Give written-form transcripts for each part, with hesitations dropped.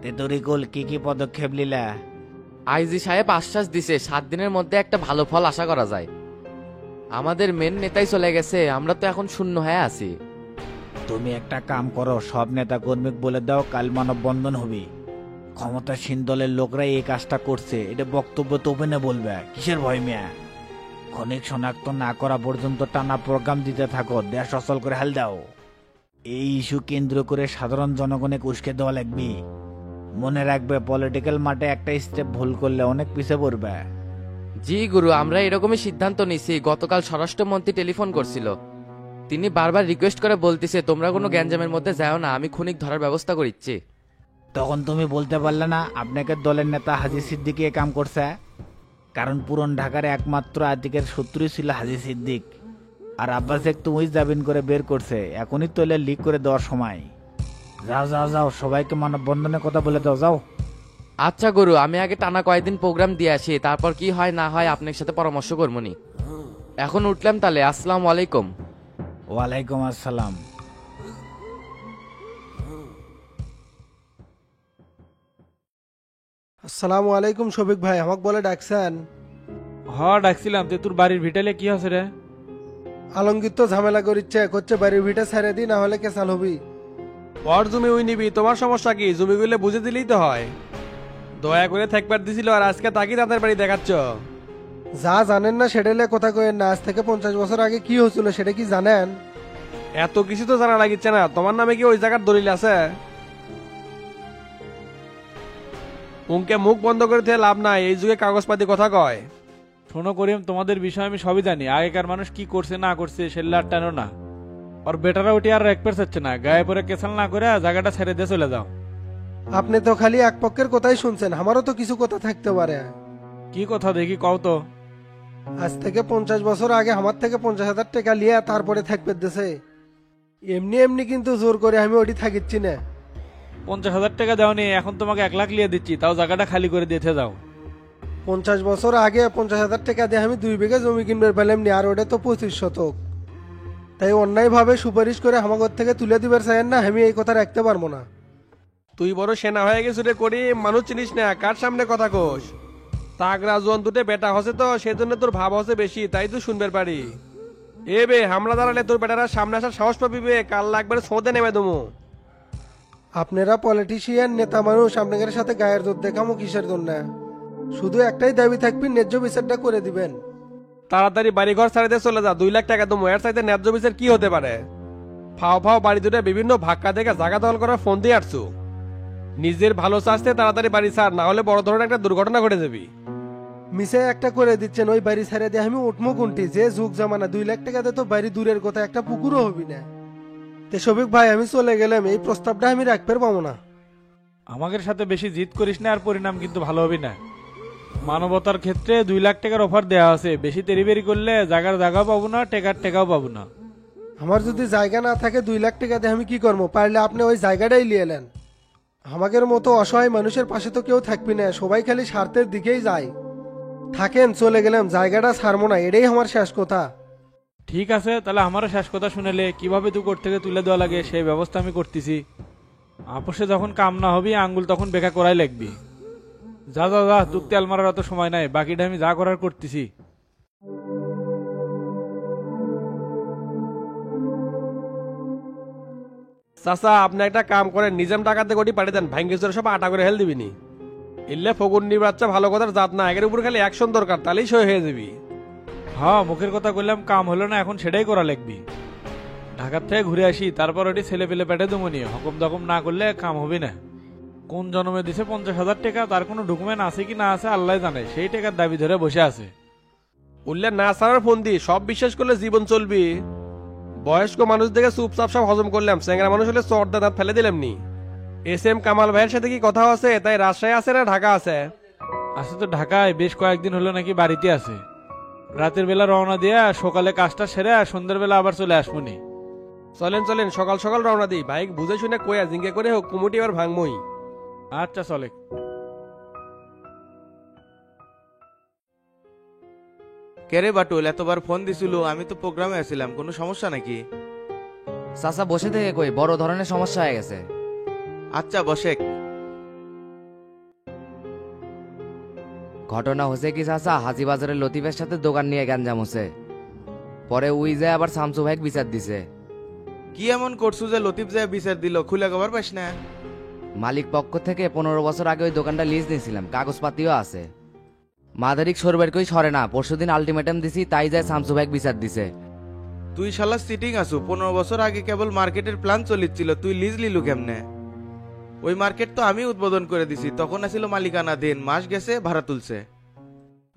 তেতরিকুল কি কি পদক্ষেপ নিলা? আইজি সাহেব আশ্বাস দিছে 7 দিনের মধ্যে একটা ভালো ফল আশা করা যায়। আমাদের মেন নেতাই চলে গেছে, আমরা তো এখন শূন্য হয়ে আছি। তুমি একটা কাম করো, সব নেতা কর্মীকে বলে দাও কাল মানববন্ধন হবি। ক্ষমতাসীন দলের লোকরা এই কাজটা করছে, এটা বক্তব্য তো ওপেনে বলবে, কিসের ভয় মিয়া? খনিক শনাক্ত না করা পর্যন্ত টানা প্রোগ্রাম দিতে থাকো, দেশ অচল করে হাল দাও। এই ইস্যু কেন্দ্র করে সাধারণ জনগণে উস্কে দেওয়া লাগবে। মনে রাখবে, পলিটিক্যাল মাঠে একটা স্টেপ ভুল করলে অনেক পিছিয়ে পড়বে। জি গুরু, আমরা এরকমই সিদ্ধান্ত নিছি। গতকাল স্বরাষ্ট্রমন্ত্রী টেলিফোন করছিল, তিনি বারবার রিকোয়েস্ট করে বলতিছে তোমরা কোনো গ্যাঞ্জামের মধ্যে যাও না, আমি খুনিক ধরার ব্যবস্থা করিচ্ছি। তখন তুমি বলতে পারলে না আপনাকে দলের নেতা হাজি সিদ্দিকি এ কাম করছে? কারণ পুরন ঢাকার একমাত্র আতিকের শত্রুই ছিল হাজি সিদ্দিক, আর আব্বাস একটু উইস জাবিন করে বের করছে। এখনই তৈলে লিক করে দেওয়ার সময়। যাও যাও যাও, সবাইকে মানববন্ধনের কথা বলে দাও, যাও। আচ্ছা গুরু, আমি আগে টানা কয়েকদিন প্রোগ্রাম দিয়ে আসি, তারপর কি হয় না হয় আপনার সাথে পরামর্শ করবনি। এখন উঠলাম তাহলে, আসসালামু আলাইকুম। ওয়ালাইকুম আসসালাম। আসসালামু আলাইকুম শফিক ভাই, আমাকে বলে ডাকছেন? ডাকছিলাম। তোর বাড়ির ভিটালে কি হচ্ছে রে? আলমগীর তো ঝামেলা করিচ্ছে, করছে বাড়ির ভিটা ছেড়ে দি, না হলে কেসাল হবি। ওর জমি উই নিবি, তোমার সমস্যা কি? জমিগুলো বুঝে দিলেই তো হয়। দয়া করে থাকবার দিছিল আর আজকে তাকি তাদের বাড়ি দেখাচ্ছ। যা জানেন না সেটালে কথা কয়েন না। আজ থেকে 50 বছর আগে কি হয়েছিল সেটা কি জানেন? এত কিছু তো জানা লাগিচ্ছে না। তোমার নামে কি ওই জায়গার দলিল আছে? উনকে মুখ বন্ধ করে দিয়ে লাভ নাই, এই যুগে কাগজপাতি কথা কয়। শোনো করিম, তোমাদের বিষয় আমি সবই জানি। আগেকার মানুষ কি করছে না করছে সেগুলো আর টানো না। আর বেটারা ওটি আর এক পাচ্ছে না, গায়ে পরে কেসাল না করে জায়গাটা ছেড়ে দিয়ে চলে যাও। আপনি তো খালি এক পক্ষের কথাই শুনছেন, আমারও তো কিছু কথা থাকতে পারে। কি কথা দেখি কও তো। আজ থেকে 50 বছর আগে আমার থেকে 50,000 টাকা লিয়া তারপরে থাকবে দেশে। এমনি এমনি কিন্তু জোর করে আমি ওটি থাকিচ্ছি না। 50,000 টাকা দেওনি, এখন তোমাকে 1 লাখ লিয়ে দিচ্ছি, তাও জায়গাটা খালি করে দিতে যাও। 50 বছর আগে 50,000 টাকা দিয়ে আমি 2 বিঘা জমি কিনবে পেলাম নি, আর ওটা তো 25 শতক। তাই অন্যায়ভাবে সুপারিশ করে আমাগর থেকে তুলে দিবার চাইেন না, আমি এই কথা রাখতে পারবো না। তুই বড় সেনা হয়ে গেছ রে করি, মানুষ চিনিস না, কার সামনে কথা কোস? তাগরা জোয়ান দুটে বেটা হসে তো সেজন্য তোর ভাব হসে বেশি, তাই তুই শুনবার পারি। এ বে, হামলা দাঁড়ালে তোর বেটারা সামনে আসার সাহস পাবি বে, কাল লাগবে সোঁদে নেমে দমু। আপনারা পলিটিশিয়ান নেতা মানুষ, আপনাদের সাথে গায়ের জোর দেখামো কিসের জন্য? শুধু একটাই দাবি থাকবে, ন্যায্য বিচারটা করে দিবেন। তাড়াতাড়ি বাড়িঘর ছাড়ে দিয়ে চলে যা, 2 লাখ টাকা দমু। এর চাইতে ন্যায্য বিচার কি হতে পারে? ফাও ফাও বাড়ি দুটো বিভিন্ন ভাক্কা দেখে জায়গা দখল করার ফোন দিয়ে আসছু। নিজের ভালো চাষতে তাড়াতাড়ি বাড়ি ছাড়, না হলে বড় ধরনের একটা দুর্ঘটনা ঘটে যাবি। মিশে একটা করে দিচ্ছেন, ওই বাড়ি ছেড়ে দিয়ে আমি উঠমো কোনটি? যে যুগ জামানা, 2 লাখ টাকাতে তো বাড়ি দূরের কথা, একটা পুকুরও হবি না। তে শফিক ভাই, আমি চলে গেলাম, এই প্রস্তাবটা আমি রাখতে পারবো না। আমাদের সাথে বেশি জিদ করিস না, আর পরিণাম কিন্তু ভালো হবে না। মানবতার ক্ষেত্রে 2 লাখ টাকার অফার দেওয়া আছে, বেশি তেরিবেরি করলে জায়গার জায়গাও পাবো না, টেকার টেকাও পাবো না। আমার যদি জায়গা না থাকে 2 লাখ টাকা দিয়ে আমি কি করবো? পারলে আপনি ওই জায়গাটাই নিয়ে এলেন। আমাদের মতো অসহায় মানুষের পাশে তো কেউ থাকবি না, সবাই খালি স্বার্থের দিকেই যায়। থাকেন, চলে গেলাম, জায়গাটা ছাড়বো না, এটাই আমার শেষ কথা। ঠিক আছে, তাহলে আমারও শেষ কথা শুনেলে কিভাবে তুই কোর্ট থেকে তুলে দেওয়া লাগে সেই ব্যবস্থা আমি করতেছি। আপোষে যখন কাম না হবি আঙ্গুল তখন বেকা করাই লাগবি। যা যা যা, তুই তেল মারার অত সময় নাই, বাকিটা আমি যা করার করতেছি। চাচা, আপনি একটা কাম করেন, নিজাম টাকাতে কোটি পাঠিয়ে দেন, ভাঙ্গে চোরে সব আটা করে হেল দিবিনি। ইল্লে ফগুন্নি বাচ্চা ভালো কথার জাত না, একের উপর খালি অ্যাকশন দরকার, তাহলেই সই হয়ে যাবি। হ্যাঁ, মুখের কথা কইলাম, কাম হলো না, এখন সেটাই করা লাগবি। ঢাকার থেকে ঘুরে আসি, তারপর ওটি ছেলে পেলে পেটে দমনি, হকম দকম না করলে কাম হবে না। কোন জন্মে দিছে 50,000 টাকা, তার কোনো ডকুমেন্ট আছে কি না আছে আল্লাহ জানে, সেই টাকার দাবি ধরে বসে আছে। উল্লে না ছাড়ার ফোন দি, সব বিশ্বাস করলে জীবন চলবি। বয়স্ক মানুষ দেখে চুপচাপ সব হজম করলাম, চেংরা মানুষ হলে চর্দা দাঁত ফেলে দিলাম নি। SM কামাল ভাইয়ের সাথে কি কথা আছে? তাই রাজশাহী আছে না ঢাকা আছে? আছে তো ঢাকায়, বেশ কয়েকদিন হলো নাকি বাড়িতে আছে। রাতের বেলা রওনা দিয়ে সকালে কাজটা সেরে সন্ধ্যার বেলা আবার চলে আসবনি। চলেন চলেন, সকাল সকাল রওনা দিই। বাইক বুঝে শুনে কয়া জিঙ্গে করে হোক, কুমুটি আবার ভাঙমই। আচ্ছা চলে। কেরে বাটুল, এতবার ফোন দিছিল, আমি তো প্রোগ্রামে আছিলাম, কোনো সমস্যা নাকি? চাচা বসে থেকে কই, বড় ধরনের সমস্যা হয়ে গেছে। আচ্ছা বসেক। ঘটনা হচ্ছে কি চাচা, হাজিবাজারের লতিফের সাথে দোকান নিয়ে গ্যাঞ্জাম হচ্ছে। পরে উই যায় আবার শামসু ভাইক বিচার দিছে। কি এমন করছু যে লতিফ যায় বিচার দিল, খুলে কবার পাস না? মালিক পক্ষ থেকে 15 বছর আগে ওই দোকানটা লিজ নিয়েছিলাম, কাগজপাতিও আছে। মাদারিক সরবের কই সরে না, পরশুদিন আলটিমেটাম দিছি, তাই যায় শামসু ভাইক বিচার দিছে। তুই শালা সিটিং আসু, 15 বছর আগে কেবল মার্কেটের প্ল্যান চলিচ্ছিল, তুই লিজ লিলু কেমনে? ওই মার্কেট তো আমি উদ্বোধন করে দিছি, তখন আসিল মালিকানাধীন, মাস গেছে ভাড়া তুলছে।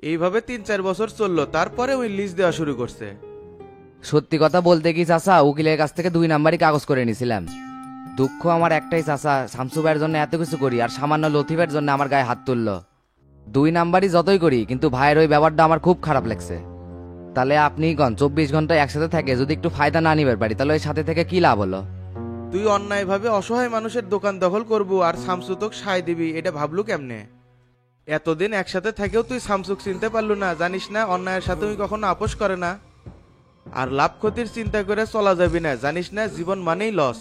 এইভাবে 3-4 বছর চললো, তারপরে ওই লিজ দেওয়া শুরু করছে। সত্যি কথা বলতে কি চাচা, উকিলের কাছ থেকে 2 নাম্বারই কাগজ করে নিয়েছিলাম। দুঃখ আমার একটাই চাচা, শামসু ভাইয়ের জন্য এত কিছু করি আর সামান্য লতিফের জন্য আমার গায়ে হাত তুললো। 2 নাম্বারই যতই করি, কিন্তু ভাইয়ের ওই ব্যাপারটা আমার খুব খারাপ লাগছে। তাহলে আপনি 24 ঘন্টা একসাথে থাকে যদি একটু ফায়দা না নিবার পারি, তাহলে ওই সাথে থেকে কি লাভ হলো? তুই অন্যায়ভাবে অসহায় মানুষের দোকান দখল করবো আর শামসু তোক সায় দিবি, এটা ভাবলু কেমনে? এতদিন একসাথে থেকেও তুই শামসুক চিনতে পারলু না, জানিস না অন্যায়ের সাথে তুই কখনো আপোষ করে না। আর লাভ ক্ষতির চিন্তা করে চলা যাবি না, জানিস না জীবন মানেই লস।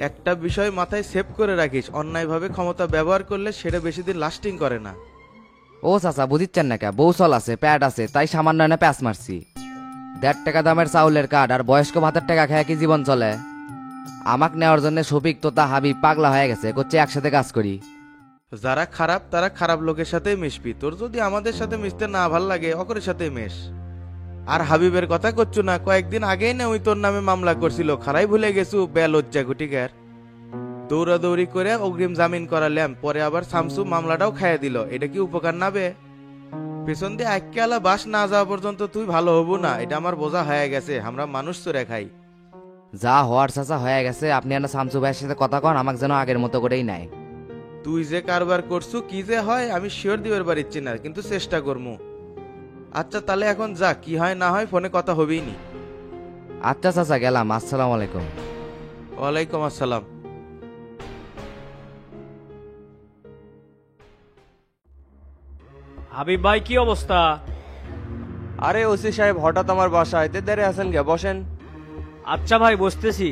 একটা বিষয় মাথায় সেভ করে রাখিস, অন্যায়ভাবে ক্ষমতা ব্যবহার করলে সেটা বেশি দিন লাস্টিং করে না। ও চাচা বুঝিচ্ছেন না কে, বৌসল আছে, প্যাড আছে, তাই সামান্য এনে প্যাঁচ মারছি। 1.5 টাকা দামের চাউলের কার্ড আর বয়স্ক ভাতের টাকা খেয়ে কি জীবন চলে? আমাক নেওয়ার জন্য শফিক তোতা হাবিব পাগলা হয়ে গেছে, করছে একসাথে কাজ করি। যারা খারাপ তারা খারাপ লোকের সাথেই মিশবি, তোর যদি আমাদের সাথে মিশতে না ভাল লাগে অকরের সাথে মেশ। আর হাবিবের কথা করছু না, কয়েকদিন আগেই না ওই তোর নামে মামলা করছিল, খারাই ভুলে গেছু বেলজ্জা গুটিকার। দৌড়াদৌড়ি করে অগ্রিম জামিন করালাম, পরে আবার শামসু মামলাটাও খাইয়ে দিল, এটা কি উপকার নাবে? পেছন দিয়ে আইক্যালা বাস না যাওয়া পর্যন্ত তুই ভালো হবো না, এটা আমার বোঝা হয়ে গেছে। আমরা মানুষ চোরে খাই। যা হওয়ার চাচা হয়ে গেছে, আপনি না শামসু ভাইয়ের সাথে কথা কন, আমাকে যেন আগের মতো করেই নাই। তুই যে কারবার করছু কি যে হয় আমি শিওর দিবার পারিচ্ছি না, কিন্তু চেষ্টা করমু। আচ্ছা তাহলে এখন যা, কি হয় না হয় ফোনে কথা হবেই নি। আচ্ছা চাচা গেলাম, আসসালামু আলাইকুম। ওয়ালাইকুম আসসালাম। হাবিব ভাই কি অবস্থা? আরে ওসি সাহেব হঠাৎ আমার বাসায় দেরে আছেন গে, বসেন। আচ্ছা ভাই বসতেছি।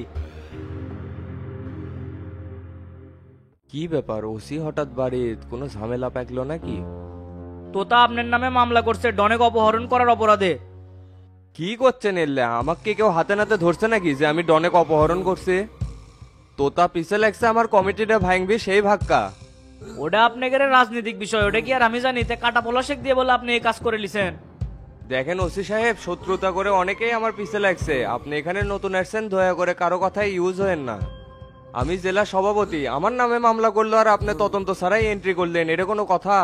কি ব্যাপার, ওসি হঠাৎ বাড়ি, কোনো ঝামেলা পাকলো নাকি? তোতা আপনার নামে মামলা করছে ডনেক অপহরণ করার অপরাধে। কি করছেন এলে? আমাকে কেউ হাতে নাতে ধরছে নাকি যে আমি ডনেক অপহরণ করছি? তোতা পিছে লাগছে আমার কমিটিটা ভাঙবি সেই ভাক্কা। ওটা আপনাদের রাজনৈতিক বিষয়, ওটা কি আর আমি জানি? তে কাটা পলাশেক দিয়ে বলে আপনি এই কাজ করে লিছেন। দেখেন ওসি সাহেব, শত্রুতা করে অনেকেই আমার পিছে লাগছে, আপনি এখানে নতুন আসছেন, দয়া করে কারো কথাই ইউজ হয়েন না। আমি জেলা সভাপতি, আমার নামে মামলা করলো আর আপনি তদন্ত ছাড়াই এন্ট্রি করলেন, এটা কোনো কথা?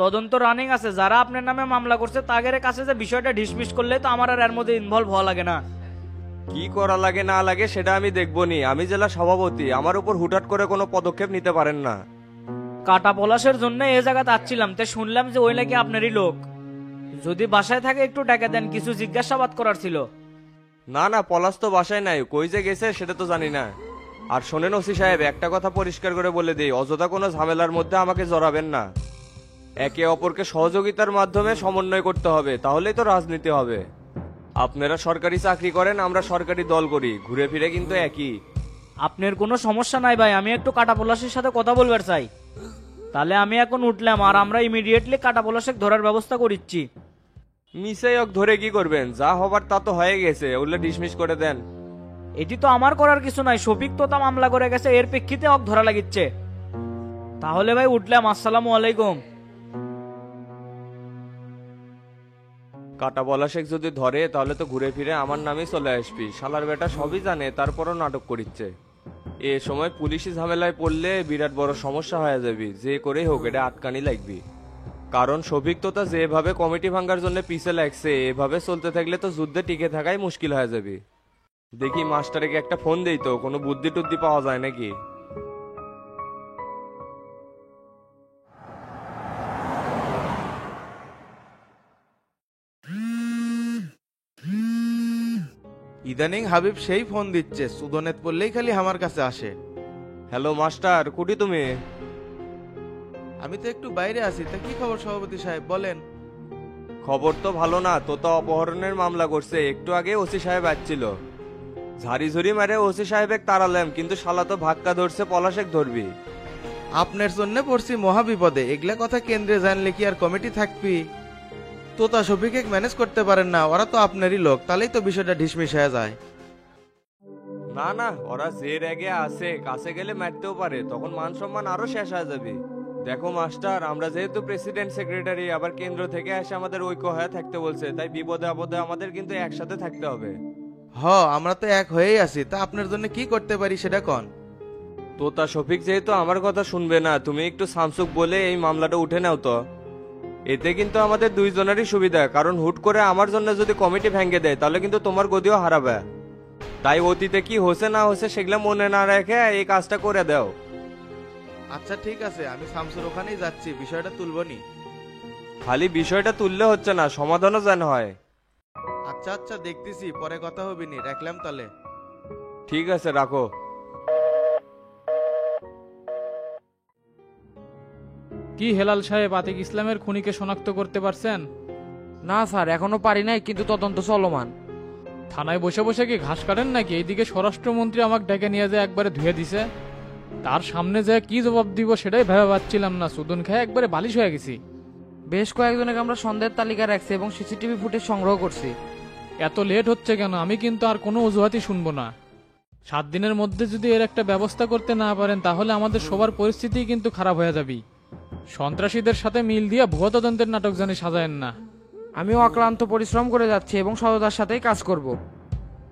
তদন্ত রানিং আছে, যারা আপনার নামে মামলা করছে তাদের কাছে যে বিষয়টা ডিসমিস করলে তো আমার আর এর মধ্যে ইনভলভ হওয়া লাগে না। কি করা লাগে না লাগে সেটা আমি দেখবনি, আমি জেলা সভাপতি, আমার উপর হুটহাট করে কোনো পদক্ষেপ নিতে পারেন না। কাটা পলাশের জন্য এই জায়গাতে আসছিলাম, তে শুনলাম যে ওই নাকি আপনারই লোক। যদি বাসায় থাকে একটু টাকা দেন, কিছু জিজ্ঞাসাবাদ করার ছিল। না না, পলাশ তো বাসায় নাই, কই যে গেছে সেটা তো জানি না। আর শোনেন ওসি সাহেব, একটা কথা পরিষ্কার করে বলে দিই, অযথা কোনো ঝামেলার মধ্যে আমাকে জড়াবেন না। একে অপরকে সহযোগিতার মাধ্যমে সমন্বয় করতে হবে, তাহলেই তো রাজনীতি হবে। আপনারা সরকারি চাকরি করেন, আমরা সরকারি দল করি, ঘুরে ফিরে কিন্তু একই। আপনার কোনো সমস্যা নাই ভাই, আমি একটু কাটা পলাশের সাথে কথা বলবার চাই। তাহলে আমি এখন উঠলাম আর আমরা ইমিডিয়েটলি কাটা পলাশেক ধরার ব্যবস্থা করিচ্ছি। মিসাইক ধরে কি করবেন? যা হবার তা তো হয়ে গেছে, ওগুলো ডিসমিস করে দেন। এটি তো আমার করার কিছু নাই, শফিক তো তা মামলা করে গেছে, এর প্রেক্ষিতে অক ধরা লাগিচ্ছে। তাহলে ভাই উঠলাম, আসসালামু আলাইকুম। কাটা বলা শেখ যদি ধরে তাহলে তো ঘুরে ফিরে আমার নামেই চলে আসবি। শালার বেটা সবই জানে, তারপরও নাটক করিচ্ছে। এ সময় পুলিশি ঝামেলায় পড়লে বিরাট বড় সমস্যা হয়ে যাবি, যে করেই হোক এটা আটকানি লাগবি। কারণ সফিক তো তা যেভাবে কমিটি ভাঙার জন্য পিছে লাগছে, এভাবে চলতে থাকলে তো যুদ্ধে টিকে থাকাই মুশকিল হয়ে যাবে। দেখি মাস্টারকে একটা ফোন দেই তো, কোনো বুদ্ধি টুদ্ধি পাওয়া যায় নাকি। ইদানিং হাবিব সেই ফোন দিচ্ছে, সুদনেত পড়লেই খালি আমার কাছে আসে। হ্যালো মাস্টার, কুটি তুমি? আমি তো একটু বাইরে আছি, তা কি খবর সভাপতি সাহেব বলেন। খবর তো ভালো না, তোতা অপহরণের মামলা করছে, একটু আগে ওসি সাহেব আসছিল। ঝাড়ি ঝুড়ি মারে ওসি সাহেবেক তাড়ালাম, কিন্তু শালা তো ভাক্কা ধরছে পলাশেক ধরবি। আপনার জন্য পড়ছি মহা বিপদে, এগুলা কথা কেন্দ্রে জানলে কি আর কমিটি থাকবি? তোতা শফিকে ম্যানেজ করতে পারেন না, ওরা তো আপনারই লোক, তাহলেই তো বিষয়টা ঢিসমিস হয়ে যায়। না না, ওরা যে রেগে আছে কাছে গেলে মারতেও পারে, তখন মান সম্মান আরো শেষ হয়ে যাবে। দেখো মাস্টার, আমরা যেহেতু প্রেসিডেন্ট সেক্রেটারি, আবার কেন্দ্র থেকে এসে আমাদের ঐক্য হয়ে থাকতে বলছে, তাই বিপদে আপদে আমাদের কিন্তু একসাথে থাকতে হবে। আমরা তো এক হয়েই আছি, তা আপনার জন্য কি করতে পারি সেটা কন। তোতা শফিক যেহেতু আমার কথা শুনবে না, তুমি একটু সামসুক বলে এই মামলাটা উঠে নাও তো। এতে কিন্তু আমাদের দুইজনেরই সুবিধা, কারণ হুট করে আমার জন্য যদি কমিটি ভেঙে দেয় তাহলে কিন্তু তোমার গদিও হারাবে। তাই অতীতে কি হচ্ছে না হচ্ছে সেগুলো মনে না রেখে এই কাজটা করে দাও। আচ্ছা ঠিক আছে, আমি শামসুর ওখানেই যাচ্ছি, বিষয়টা তুলবনি। খালি বিষয়টা তুললে হচ্ছে না, সমাধানও যেন হয়। আচ্ছা আচ্ছা দেখতেছি, পরে কথা হবিনি, রাখলাম তাহলে। ঠিক আছে, রাখো। কি হেলাল সাহেব, আতিক ইসলামের খুনিকে শনাক্ত করতে পারছেন? না স্যার, এখনো পারি নাই, কিন্তু তদন্ত চলমান। থানায় বসে বসে কি ঘাস কাটেন নাকি? এইদিকে স্বরাষ্ট্রমন্ত্রী আমাকে ডেকে নিয়ে যায় একবারে ধুয়ে দিছে, তার সামনে যে কি জবাব দিব সেটাই ভেবে পাচ্ছিলাম না। সুদন খেয়ে একবারে বালিশ হয়ে গেছি। বেশ কয়েকজনকে আমরা সন্দেহের তালিকা রাখছি এবং সিসিটিভি ফুটেজ সংগ্রহ করছি। এত লেট হচ্ছে কেন? আমি কিন্তু আর কোনো অজুহাতই শুনবো না। 7 দিনের মধ্যে যদি এর একটা ব্যবস্থা করতে না পারেন তাহলে আমাদের সবার পরিস্থিতি কিন্তু খারাপ হয়ে যাবে। সন্ত্রাসীদের সাথে মিল দিয়ে ভুয়া তদন্তের নাটক জানি সাজায়েন না। আমিও অক্লান্ত পরিশ্রম করে যাচ্ছি এবং সততার সাথেই কাজ করব।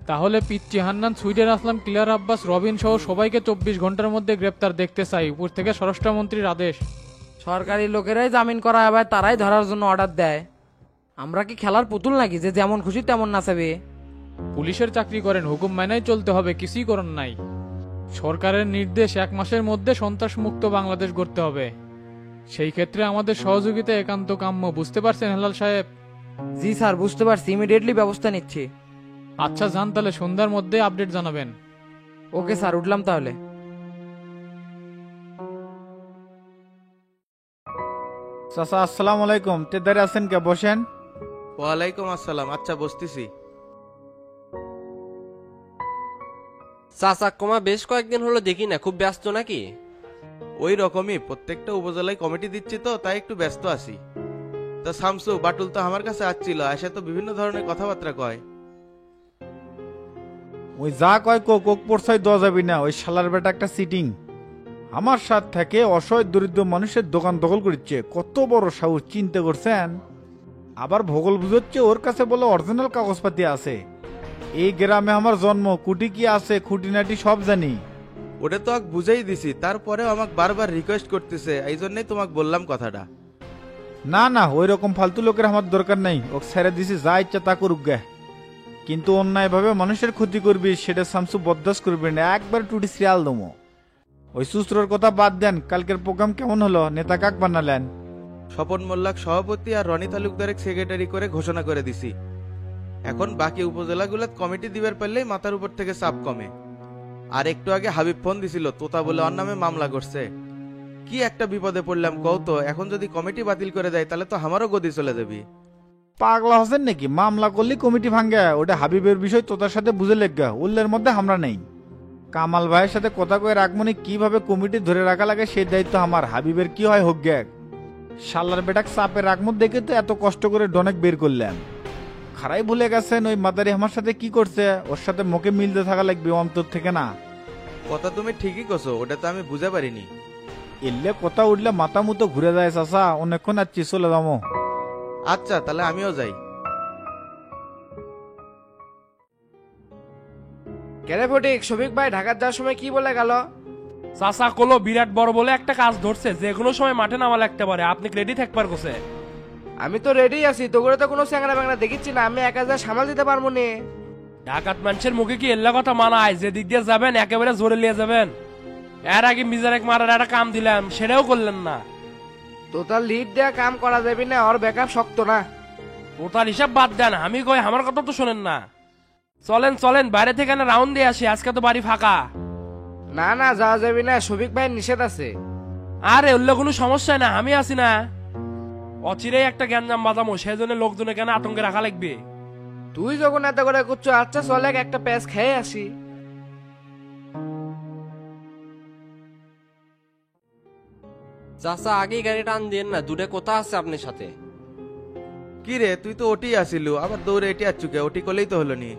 তাহলে পিচ্চি হান্নান, সুইডেন আসলাম, ক্লিয়ার আব্বাস, রবিন সহ সবাইকে 24 ঘন্টার মধ্যে গ্রেপ্তার দেখতে চাই। উপর থেকে স্বরাষ্ট্রমন্ত্রীর আদেশ। সরকারি লোকেরাই জামিন করা হবে, তারাই ধরার জন্য অর্ডার দেয়। আমরা কি খেলার পুতুল নাকি যে যেমন খুশি তেমন নাচাবে? পুলিশের চাকরি করেন, হুকুম মানাই চলতে হবে, কিছুই করেন নাই। সরকারের নির্দেশ 1 মাসের মধ্যে সন্ত্রাসমুক্ত বাংলাদেশ গড়তে হবে। সেই ক্ষেত্রে আমাদের সহযোগিতা একান্ত কাম্য, বুঝতে পারছেন হেলাল সাহেব? জি স্যার, বুঝতে পারছি, ইমিডিয়েটলি ব্যবস্থা নিচ্ছি। আচ্ছা যান, তাহলে সন্ধ্যার মধ্যে আপডেট জানাবেন। ওকে স্যার, উঠলাম তাহলে। চাচা আসসালামু আলাইকুম, তেদারে আছেন কে? বসেন। ওয়ালাইকুম আসসালাম। আচ্ছা বসতেছি। চাচা কমা বেশ কয়েকদিন হলো দেখি না, খুব ব্যস্ত নাকি? ওই রকমই, প্রত্যেকটা উপজেলায় কমিটি দিচ্ছি তো, তাই একটু ব্যস্ত আছি। তা শামসু, বাটুল তো আমার কাছে আসছিল, এসে তো বিভিন্ন ধরনের কথাবার্তা কয়। ওই যা কয় কোক পড়ছাই দেওয়া যাবি না, ওই শালার বেটা একটা সিটিং। আমার সাথ থেকে অসহায় দরিদ্র মানুষের দোকান দখল করছে, কত বড় সাহস চিন্তা করছেন? আবার ভূগোল বুঝচ্ছে ওর কাছে বলে অরিজিনাল কাগজপাতি আছে। এই গ্রামে আমার জন্ম, কুটি কি আছে খুঁটিনাটি সব জানি। ওটা তো আগে বুঝাই দিছি, তারপরেও আমাকে বারবার রিকোয়েস্ট করতেছে, এই জন্যই তোমাকে বললাম কথাটা। না না, ওই রকম ফালতু লোকের আমার দরকার নেই, ওকে ছেড়ে দিছি, যা ইচ্ছা তা করুক গে। কিন্তু অন্যায়ভাবে মানুষের ক্ষতি করবি সেটা শামসু বরদাস্ত করবি না, একবার টুটি সিরিয়াল দমো। ওই সুস্ত্রর কথা বাদ দেন, কালকের প্রোগ্রাম কেমন হলো? নেতা কাক বানালেন? স্বপন মোল্লাক সভাপতি আর রনি তালুকদারের সেক্রেটারি করে ঘোষণা করে দিছি। এখন বাকি উপজেলাগুলোত কমিটি দিবার পারলেই মাথার উপর থেকে চাপ কমে। আর একটু আগে হাবিব ফোন দিছিল, তোতা বলে ওর নামে মামলা করছে। কি একটা বিপদে পড়লাম কও তো, এখন যদি কমিটি বাতিল করে দেয় তাহলে তো আমারও গদি চলে যাবি। পাগলা হচ্ছেন নাকি? মামলা করলে কমিটি ভাঙ্গে, ওটা হাবিবের বিষয়, তোতার সাথে বুঝে লেগা, উল্লের মধ্যে আমরা নেই। কামাল ভাইয়ের সাথে কথা কয়ে রাখমনি কিভাবে কমিটি ধরে রাখা লাগে সেই দায়িত্ব আমার। হাবিবের কি হয় হোক গে, শালার বেটাক চাপে রাখমত দেখে তো এত কষ্ট করে ডনেক বের করলেন। খারাই ভুলে গেছেন ওই মাদারি আমার সাথে কি করছে? ওর সাথে মুখে মিলতে থাকা লাগবে অন্তর থেকে না। কথা তুমি ঠিকই কছো, ওটা তো আমি বুঝতে পারিনি। এলে কথা উঠলে মাথা মতো ঘুরে যায় চাচা, অনেকক্ষণ আর চলে যাবো। আচ্ছা তাহলে আমিও যাই। কেরে ফটিক, শফিক ভাই ঢাকার যাওয়ার সময় কি বলে গেল? চাচা কলো বিরাট বড় বলে একটা কাজ ধরছে, যে কোনো সময় মাঠে নামা লাগতে পারে, আপনি রেডি থাকবার কোসে। আমি তো রেডি আছি, তো করে তো কোনো স্যাংরা ব্যাংরা দেখিচ্ছি না, আমি একা যা সামাল দিতে পারবো নি। ঢাকাত মানুষের মুখে কি এল্লা কথা মানায়? যে দিক দিয়ে যাবেন একেবারে জোরে নিয়ে যাবেন। এর আগে মিজারেক মারার একটা কাম দিলাম, সেটাও করলেন না। তো তার লিড দেয়া কাম করা যাবে না, ওর ব্যাকআপ শক্ত না। ওটার হিসাব বাদ দেন, আমি কই আমার কথা তো শোনেন না। চলেন চলেন, বাইরে থেকে না রাউন্ড দিয়ে আসি, আজকে তো বাড়ি ফাঁকা। না না, যাওয়া যাবে না, শফিক ভাই নিষেধ আছে। আরে অন্য কোনো সমস্যা না, আমি আছি না। অচিরেই একটা গ্যাঞ্জাম বাজামো, সেই জন্য লোকজনে কেন আতঙ্কে রাখা লাগবে। তুই যখন এত করে করছো, আচ্ছা চলে একটা প্যাচ খেয়ে আসি। চাচা আগেই গাড়ি টান দিয়েন না, দূরে কথা আছে আপনার সাথে। কি রে, তুই তো ওটি আসিলু, আবার দৌড়ে এটি আচ্ছুকে, ওটি করলেই তো হলো নি।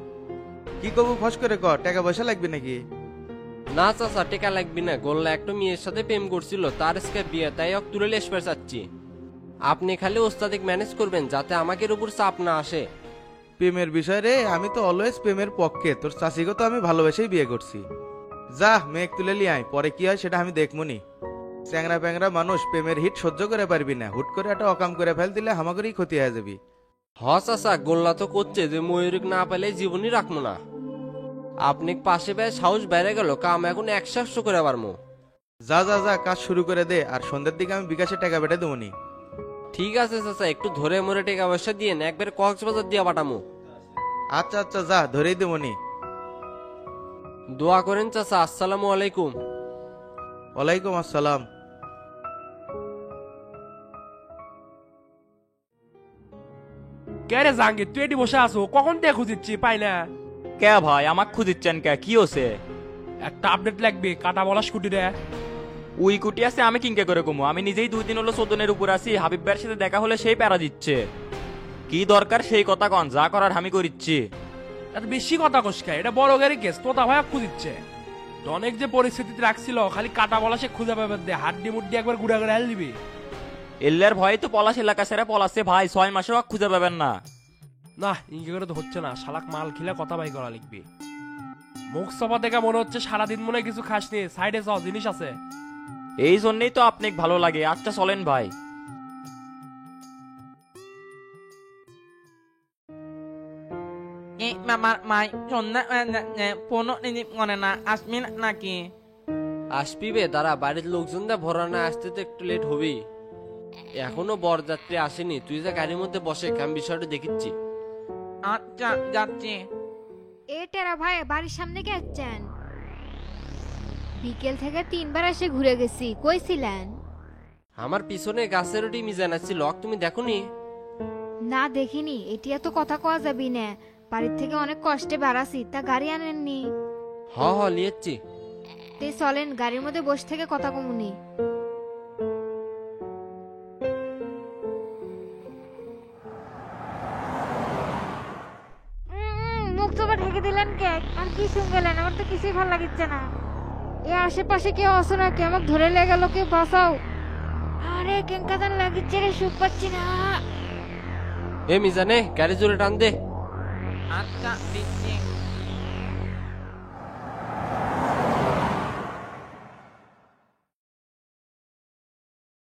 কি করবো ফস করে ক, টাকা পয়সা লাগবে নাকি? না চাচা টেকা লাগবি না, গোল্লা একটা মেয়ের সাথে প্রেম করছিল, তার আজকে বিয়ে, তাই অক তুলে লেসপের চাচ্ছি। আপনি খালি ওস্তাদিক ম্যানেজ করবেন যাতে আমাদের উপর চাপ না আসে। প্রেমের বিষয় রে, আমি তো অলওয়েজ প্রেমের পক্ষে। তোর চাষিকে তো আমি ভালোবেসেই বিয়ে করছি। যা মেঘ তুলে লি আয়, পরে কি হয় সেটা আমি দেখমুনি। চ্যাংরা প্যাংরা মানুষ প্রেমের হিট সহ্য করে পারবি না, হুট করে একটা অকাম করে ফেল দিলে আমাদেরই ক্ষতি হয়ে যাবি। হ চাচা, গোল্লা তো করছে যে ময়ূরিক না পেলে জীবনই রাখবো না। আপনি পাশে পেয়ে সাহস বেড়ে গেল, কাম এখন 100 করে পারমো। যা যা যা কাজ শুরু করে দে, আর সন্ধ্যের দিকে আমি বিকাশে টাকা বেটে দেবনি। ঠিক আছে চাচা, একটু ধরে মরে টাকা পয়সা দিয়ে একবার কক্সবাজার দিয়ে পাঠামো। আচ্ছা আচ্ছা যা, ধরেই দেবনি। দোয়া করেন চাচা। আসসালামু আলাইকুম। ওয়ালাইকুম আসসালাম। কে রে জাহাঙ্গীর, তুই এটি বসে আছো, কখন থেকে খুঁজিচ্ছি পাই না। কে ভাই আমাক খুঁজিচ্ছেন কে, কি হচ্ছে? একটা আপডেট লাগবে, কাটা বলা স্কুটি রে। উই কুটি আছে, আমি কিংকে করে কমু? আমি নিজেই 2 দিন হলো চোদনের উপর আছি, হাবিব ভাইয়ের সাথে দেখা হলে সেই প্যারা দিচ্ছে। কি দরকার সেই কথা কন, যা করার আমি করিচ্ছি। এত বেশি কথা কসকা, এটা বড় গাড়ি কেস, তোতা ভাই খুঁজিচ্ছে। অনেক যে পরিস্থিতিতে রাখছিল, খালি কাটা বলা সে খুঁজে পাবে দে, হাড্ডি মুড্ডি একবার গুড়া করে হেল দিবি। এল্লার ভয় তো পলাশ এলাকা সেরা পলাশে ভাই, 6 মাসেও খুঁজে পাবেন না। না ইঙ্গে করে তো হচ্ছে না, শালাক মাল খিলা কথা বাই করা লিখবি। মুখ সভা থেকে মনে হচ্ছে সারাদিন মনে হয় কিছু খাসনি, সাইডে সব জিনিস আছে। এই জন্যই তো আপনাকে ভালো লাগে। আচ্ছা চলেন ভাই। আসবি বে, দাঁড়া, বাড়ির লোকজন দা ভরা না, আসতে তো একটু লেট হবেই। এখনো বরযাত্রী আসেনি, তুই যে গাড়ির মধ্যে বসে, আমি বিষয়টা দেখিচ্ছি। আচ্ছা যাচ্ছি। এ টেরা ভাই, বাড়ির সামনে কে যাচ্ছেন? বিকেল থেকে 3বার এসে ঘুরে গেছি, কই ছিলেন? আমার পিছনে গাছের ওটি মিজান আছে, লক তুমি দেখোনি? না দেখিনি, এটি এত কথা কওয়া যাবি না। বাড়ির থেকে অনেক কষ্টে বাড়াছি, তা গাড়ি আনেননি? হ হ লিয়েছি। তে চলেন, গাড়ির মধ্যে বসে থেকে কথা কমুনি। মুখ তো ঢেকে দিলেন কে? আর কি শুনগেলেন? আমার তো কিছুই ভালো লাগিচ্ছে না। এ আশেপাশে কেউ আসো না, কে আমাকে ধরে লেগে গেল, কেউ বাঁচাও। আরে কেঙ্কাদান লাগিচ্ছে রে, সুখ পাচ্ছি না। এ মিজানে গাড়ি জোরে টান দে। আচ্ছা দিচ্ছি।